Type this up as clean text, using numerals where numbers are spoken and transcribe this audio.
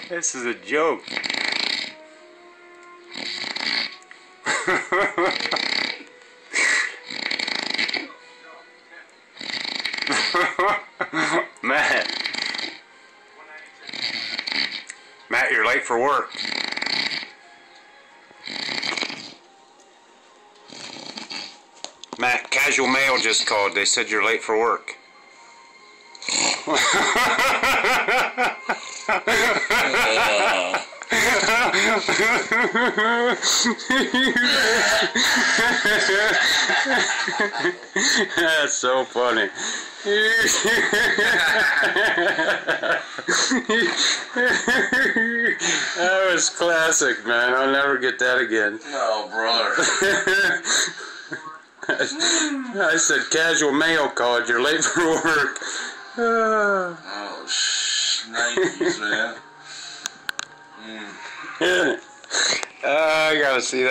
This is a joke. Matt, you're late for work. Matt, Casual Mail just called. They said you're late for work. That's so funny. That was classic, man. I'll never get that again. Oh, brother. I said Casual Mail called. You're late for work. Oh, 90s, man. I gotta see that.